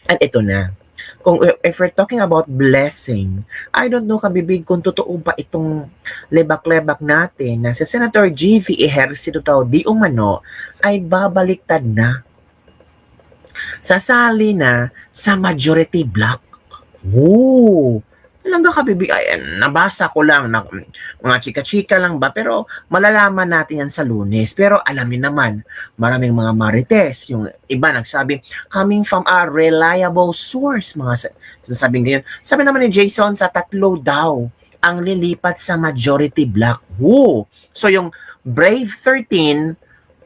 At ito na, kung if we're talking about blessing, I don't know kabibig kung totoo ba itong lebak-lebak natin na si Senator G.V. Ejercito daw di umano ay babaliktad na. Sasali na sa majority block. Woo! Talaga kabibig, ay, nabasa ko lang, na, mga chika-chika lang ba, pero malalaman natin yan sa Lunes. Pero alamin naman, maraming mga marites, yung iba nagsabi, coming from a reliable source, mga sinasabing ganyan. Sabi naman ni Jason, sa 3 daw, ang lilipat sa majority block. Woo! So yung Brave 13,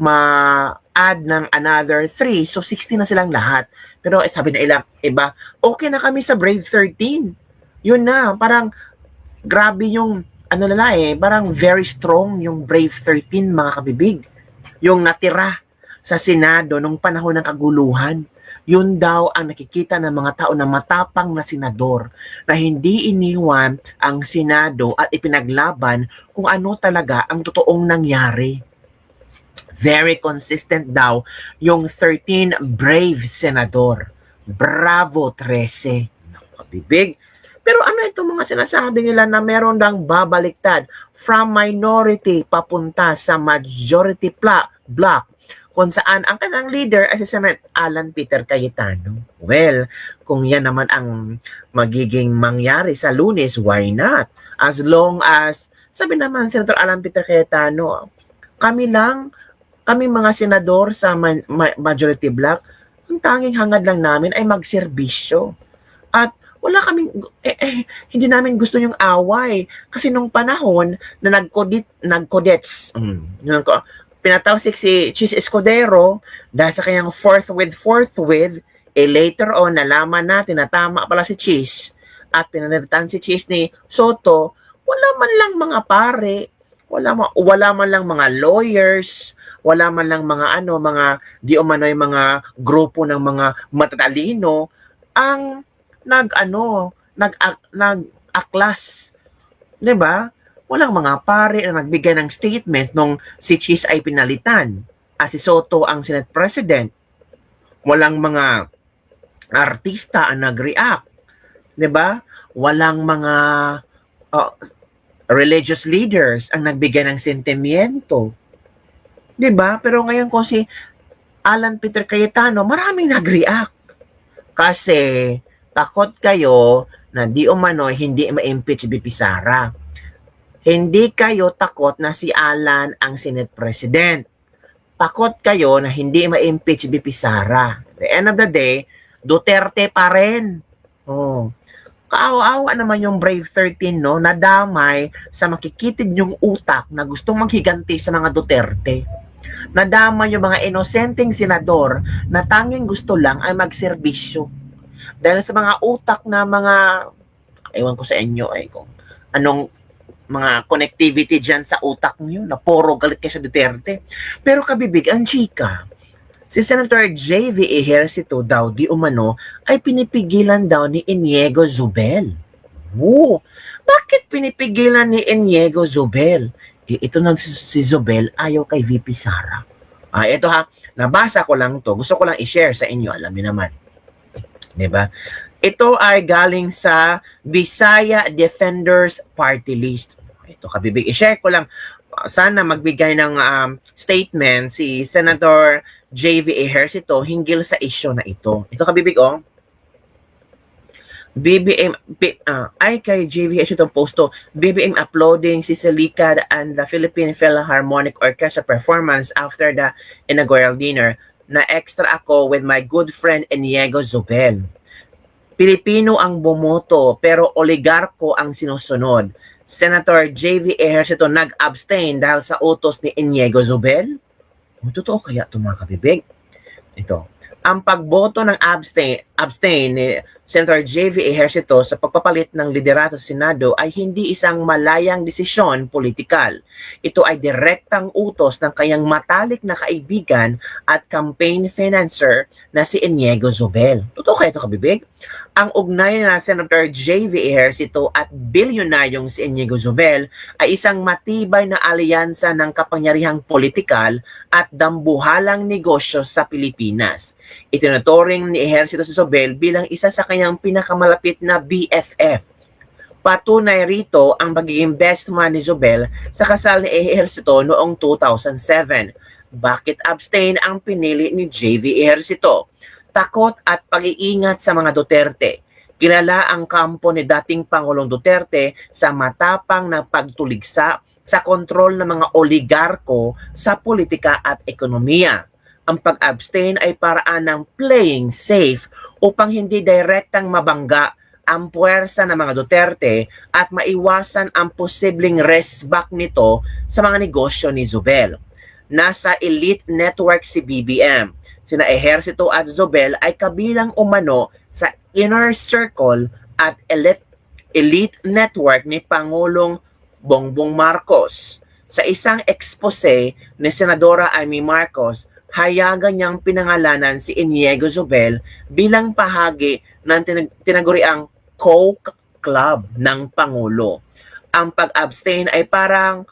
ma-add ng another 3, so 60 na silang lahat. Pero sabi na iba, okay na kami sa Brave 13. Yun na, parang grabe yung parang very strong yung Brave 13 mga kabibig. Yung natira sa Senado nung panahon ng kaguluhan. Yun daw ang nakikita ng mga tao na matapang na senador na hindi iniwan ang Senado at ipinaglaban kung ano talaga ang totoong nangyari. Very consistent daw yung 13 brave senador. Bravo 13. Nakakabibig. Pero ano itong mga sinasabi nila na meron dang babaliktad from minority papunta sa majority block kung saan ang kanyang leader ay si Senator Alan Peter Cayetano. Well, kung yan naman ang magiging mangyari sa Lunes, why not? As long as, sabi naman Senator Alan Peter Cayetano, kami mga senador sa majority block, ang tanging hangad lang namin ay magserbisyo. At wala kaming, hindi namin gusto yung away. Kasi nung panahon na nagkodets, pinatalsik si Chis Escudero dahil sa kanyang forthwith, later on, nalaman natin na tama pala si Chis at pinanalitan si Chis ni Soto, wala man lang mga pare, wala man lang mga lawyers, wala man lang mga di umano'y mga grupo ng mga matatalino ang nag-aklas. 'Di ba? Walang mga pare na nagbigay ng statement nung si Chis ay pinalitan at si Soto ang Senate President. Walang mga artista ang nag-react. 'Di ba? Walang mga religious leaders ang nagbigay ng sentimiento. 'Di ba? Pero ngayon kung si Alan Peter Cayetano, maraming nag-react. Kasi takot kayo na di umano hindi ma-impeach BP Sara. Hindi kayo takot na si Alan ang Senate President. Takot kayo na hindi ma-impeach BP Sara. At the end of the day, Duterte pa rin. Oh. Kaawa-awa naman yung Brave 13, no? Nadamay sa makikitid yung utak na gustong maghiganti sa mga Duterte. Nadamay yung mga inosenteng senador na tanging gusto lang ay magserbisyo. Dahil sa mga utak na ewan ko sa inyo kung anong mga connectivity dyan sa utak niyo na puro galit kayo sa Duterte. Pero kabibig, ang chika, si Senator J.V. Ejercito daw di umano ay pinipigilan daw ni Iniego Zubel. Woo! Bakit pinipigilan ni Iniego Zubel? Ito na si Zubel ayaw kay VP Sara. Ito nabasa ko lang to. Gusto ko lang i-share sa inyo, alam niyo naman. Diba? Ito ay galing sa Visaya Defenders Party List. Ito kabibig. I-share ko lang. Sana magbigay ng statement si Senator J.V. Ejercito hinggil sa issue na ito. Ito kabibig, ay kay JV itong posto, BBM uploading si Silicad and the Philippine Philharmonic Orchestra performance after the inaugural dinner. Na extra ako with my good friend Iniego Zubel. Pilipino ang bumoto pero oligarko ang sinusunod. Senator J.V. Ejercito nag-abstain dahil sa utos ni Iniego Zubel? Totoo kaya ito mga kabibig? Ito. Ang pagboto ng abstain ni Senator J.V. Ejercito sa pagpapalit ng liderato sa Senado ay hindi isang malayang desisyon politikal. Ito ay direktang utos ng kanyang matalik na kaibigan at campaign financer na si Iniego Zubel. Totoo kaya ito kabibig? Ang ugnayan na Senator J.V. Ejercito at bilyonaryong si Iniego Zubel ay isang matibay na alyansa ng kapangyarihang politikal at dambuhalang negosyo sa Pilipinas. Itinuturing ni Ejercito si Zobel bilang isa sa kanyang pinakamalapit na BFF. Patunay rito ang pagiging best man ni Zobel sa kasal ni Ejercito noong 2007. Bakit abstain ang pinili ni JV Ejercito? Takot at pag-iingat sa mga Duterte. Kilala ang kampo ni dating Pangulong Duterte sa matapang na pagtuligsa sa kontrol ng mga oligarko sa politika at ekonomiya. Ang pag-abstain ay paraan ng playing safe upang hindi direktang mabangga ang puwersa ng mga Duterte at maiwasan ang posibleng resback nito sa mga negosyo ni Zobel. Nasa elite network si BBM. Sina Ejercito at Zobel ay kabilang umano sa inner circle at elite network ni Pangulong Bongbong Marcos. Sa isang expose ni Senadora Amy Marcos, hayagan niyang pinangalanan si Inigo Zobel bilang bahagi ng tinaguriang Coke Club ng Pangulo. Ang pag-abstain ay paraan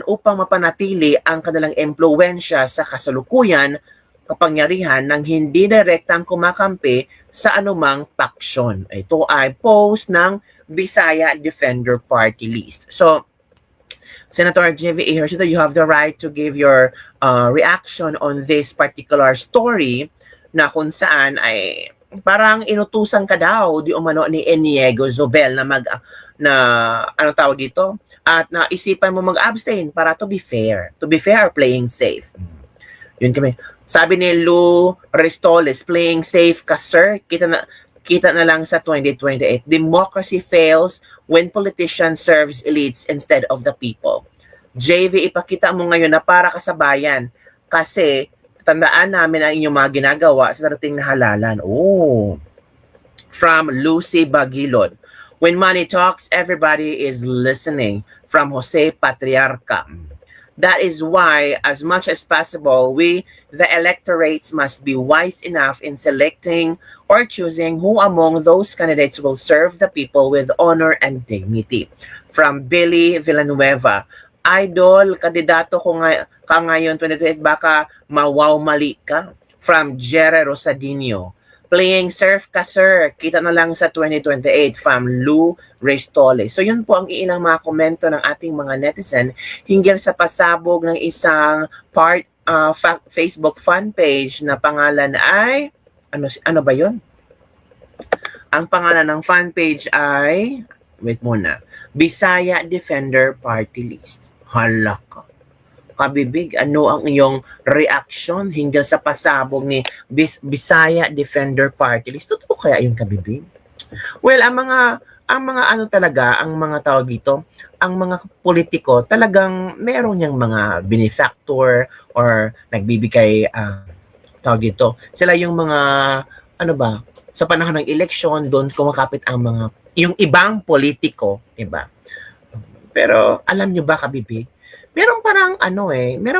upang mapanatili ang kanilang impluwensya sa kasalukuyan kapangyarihan ng hindi direktang kumakampi sa anumang paksyon. Ito ay post ng Bisaya Defender Party List. So, Senator JV Ejercito, you have the right to give your reaction on this particular story na kung saan ay parang inutusan ka daw di umano ni Inigo Zobel ano tawag dito, at naisipan mo mag-abstain para to be fair or playing safe. Yun kami. Sabi ni Lou Restoles, playing safe ka sir, kita na lang sa 2028. Democracy fails when politicians serves elites instead of the people. JV, ipakita mo ngayon na para ka sa bayan kasi tandaan namin ang inyong mga ginagawa sa darating na halalan. Oh. From Lucy Bagilod. When money talks, everybody is listening. From Jose Patriarca. That is why, as much as possible, we, the electorates, must be wise enough in selecting or choosing who among those candidates will serve the people with honor and dignity. From Billy Villanueva, Idol, kandidato ka ngayon 2028, baka mali ka. From Jere Rosadinho, playing surf ka sir, kita na lang sa 2028. From Lou Restoles. So yun po ang ilang mga komento ng ating mga netizen hinggil sa pasabog ng isang Facebook fan page na pangalan ay ano ba yun? Ang pangalan ng fan page ay wait muna, Bisaya Defender Party List. Hala ka. Kabibig, ano ang iyong reaction hinggil sa pasabog ni Bisaya Defender Party List? Totoo kaya yung kabibig? Well, ang mga tao dito, ang mga politiko, talagang meron niyang mga benefactor or nagbibigay, tawag dito. Sila yung mga, sa panahon ng eleksyon, doon kumakapit yung ibang politiko, diba? Pero, alam niyo ba, kabibig? Meron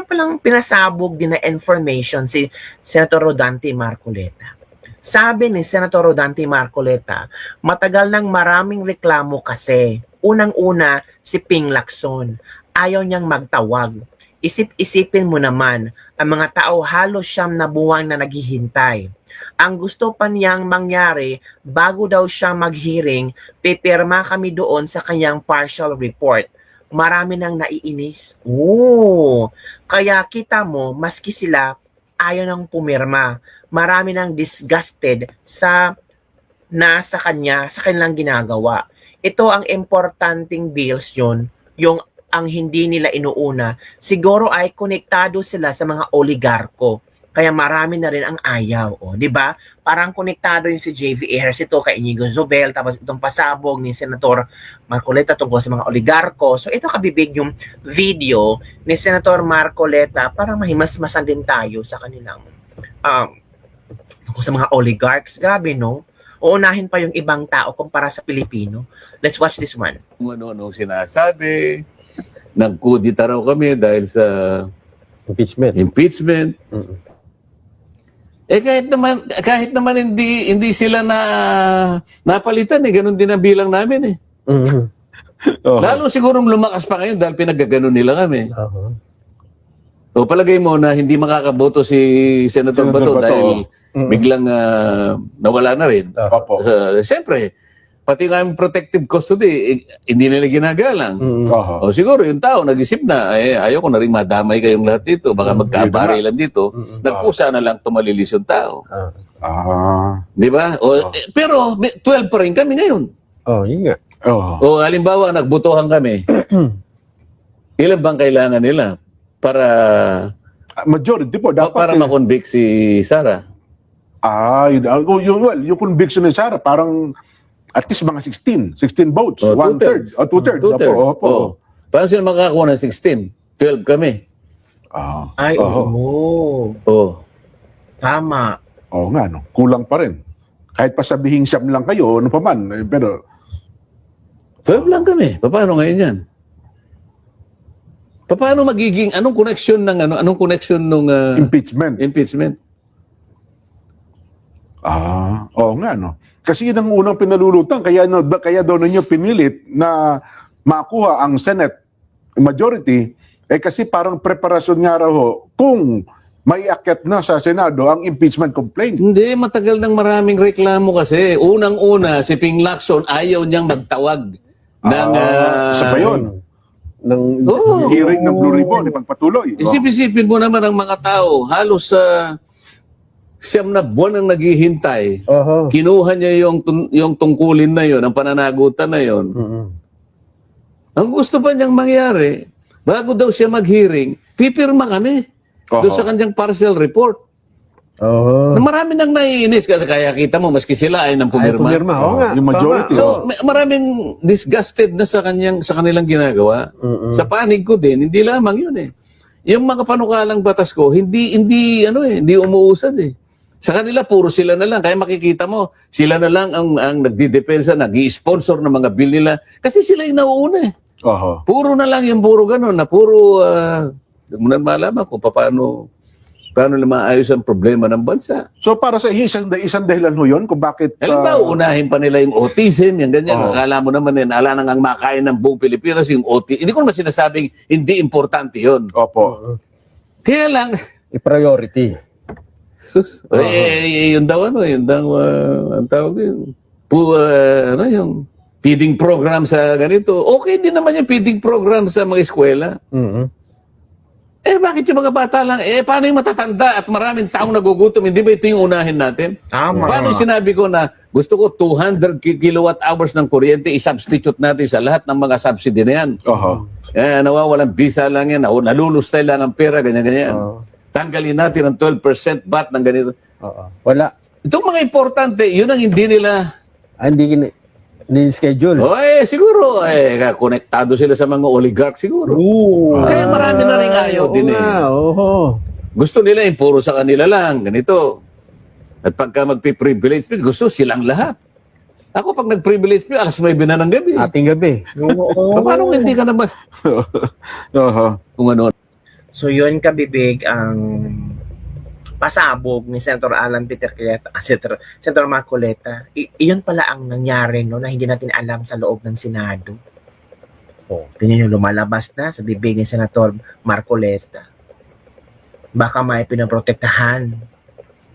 palang pinasabog din na information si Senator Rodante Marcoleta. Sabi ni Senator Rodante Marcoleta, matagal nang maraming reklamo kasi. Unang-una, si Ping Lacson. Ayaw niyang magtawag. Isip-isipin mo naman, ang mga tao halos 9 na buwan na naghihintay. Ang gusto pa niyang mangyari, bago daw siya mag-hearing, pipirma kami doon sa kanyang partial report. Marami nang naiinis. Kaya kita mo, maski sila, ayaw nang pumirma. Marami nang disgusted sa kanilang ginagawa. Ito ang importanteng bills yun, yung ang hindi nila inuuna. Siguro ay konektado sila sa mga oligarko. Kaya marami na rin ang ayaw. Di ba? Parang konektado yung si JV Ejercito kay Inigo Zobel, tapos itong pasabog ni Senator Marcoleta tungkol sa mga oligarko. So ito kabibig yung video ni Senator Marcoleta para mahimasmasan din tayo sa kanilang sa mga oligarchs. Grabe, no? Uunahin pa yung ibang tao kumpara sa Pilipino. Let's watch this one. Ano sinasabi, nagkudita raw kami dahil sa impeachment. Mm-hmm. Kahit naman hindi sila napalitan ganun din ang bilang namin Mm-hmm. Lalo siguro lumakas pa ngayon dahil pinagaganon nila kami. O palagay mo na hindi makakaboto si Senator Bato Senator Bato. dahil biglang nawala na rin. Opo. Siyempre, pati nga yung protective custody, hindi nila ginagalang. Oho. O siguro yung tao nag-isip na, ayaw ko na rin madamay kayong lahat dito, baka magkabarilan dito. Nagpusa na lang tumalilis yung tao. Ah. Di ba? Pero 12 pa rin kami ngayon. Yun nga. Oho. O halimbawa, nagbotohan kami. Ilan bang kailangan nila para Majority po, dapat. para makonvict si Sara? Yung conviction ni Sarah, parang at least mga 16 votes. Oh, One-third. two-thirds. Two-thirds. Opo. Oh. Paano sila makakuha ng 16? 12 kami. Ay, Oho. oo. Oh. Tama. Oo nga, no? Kulang pa rin. Kahit pa sabihin siyam lang kayo, ano pa man. Pero, 12 lang kami. Paano ngayon yan? Paano magiging, anong connection nung impeachment. impeachment? Oo nga, no? Kasi yun ang unang pinalulutan. Kaya daw ninyo pinilit na makuha ang Senate majority. Kasi parang preparasyon nga raw ho, kung may akyat na sa Senado ang impeachment complaint. Hindi, matagal nang maraming reklamo kasi. Unang-una, si Ping Lacson ayaw niyang magtawag ng... Isa pa yun. Oo. Hearing ng Blue Ribbon, ipagpatuloy. Isip-isipin mo naman ang mga tao, halos siyam na buwan ang naghihintay. Kinuha niya yung tungkulin na yon, ang pananagutan na yon. Ang gusto pa niyang mangyari, bago daw siya mag-hearing, pipirma kami doon sa kanyang partial report. Na marami nang naiinis kasi kaya kita mo maski sila ay nang pumirma. Oo nga. Yung majority. So maraming disgusted na sa kanilang ginagawa. Sa panig ko din, hindi lamang 'yun eh. Yung mga panukalang batas ko, hindi umuusad eh. Sa kanila puro sila na lang, kaya makikita mo, sila na lang ang nagdidepensa, nag-i-sponsor ng mga bill nila kasi sila yung nauuna eh. Oho. Puro na lang yung puro ganun, na puro hindi mo na malaman kung paano na maayos ang problema ng bansa. So para sa iyo, isang dahilan ho yun kung bakit... Halimbawa, unahin pa nila yung autism, yung ganyan. Akala mo naman yun, ala nang ang makain ng buong Pilipinas, yung autism. Hindi ko naman sinasabing hindi importante yun. Opo. Kaya lang, I-priority. sus, yun daw, ang tawag din, yung feeding program sa ganito. Okay din naman yung feeding program sa mga eskwela. Bakit yung mga bata lang? Paano yung matatanda at maraming taong nagugutom? Hindi ba ito yung unahin natin? Tama. Paano yung sinabi ko na gusto ko 200 kilowatt hours ng kuryente, i-substitute natin sa lahat ng mga subsidy na yan. Oho. Nawawalang visa lang yan, nalulustay lang ang pera, ganyan-ganyan. Tanggalin natin ang 12% VAT ng ganito. Wala. Itong mga importante, yun ang hindi nila... Hindi schedule. Siguro, konektado sila sa mga oligarch siguro. Kaya marami na rin ayaw din eh. Gusto nila yung puro sa kanila lang, ganito. At pagka magpi-privilege, gusto silang lahat. Ako pag nag-privilege, alas 9 na ng gabi. Ating gabi. Paano hindi ka naman? Oho. Kung ano. So yun kabibig ang pasabog ni Senator Alan Peter Cayetano, Senator Marcoleta. Iyon pala ang nangyari no, na hindi natin alam sa loob ng Senado. Tingnan nyo, lumalabas na sa bibig ni Senator Marcoleta. Baka may pinaprotektahan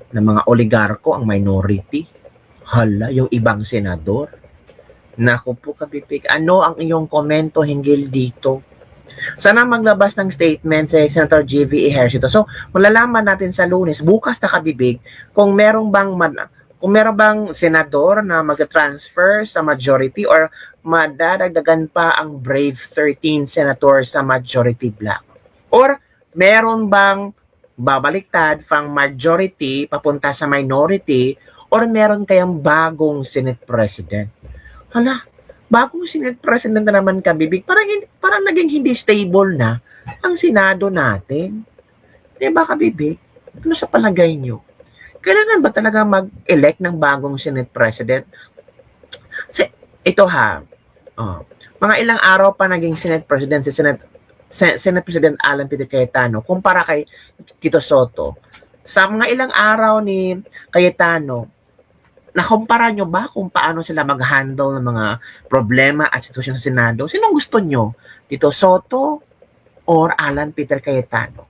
ng mga oligarko ang minority. Hala, yung ibang senador. Naku po kabibig, ano ang iyong komento hinggil dito? Sana maglabas ng statement si Senator G.V. Ejercito. So, malalaman natin sa Lunes, bukas na kabibig, kung merong bang senador na mag-transfer sa majority or madadagdagan pa ang brave 13 senators sa majority block. Or meron bang babaliktad from majority papunta sa minority or meron kayang bagong Senate President? Hala, bagong Senate President na naman kabibig, parang naging hindi stable na ang Senado natin. Diba kabibig? Ano sa palagay nyo? Kailangan ba talaga mag-elect ng bagong Senate President? Ito mga ilang araw pa naging Senate President si Senate President Alan Peter Cayetano kumpara kay Tito Soto. Sa mga ilang araw ni Cayetano, nakumpara nyo ba kung paano sila mag-handle ng mga problema at sitwasyon sa Senado? Sinong gusto nyo? Tito Soto or Alan Peter Cayetano?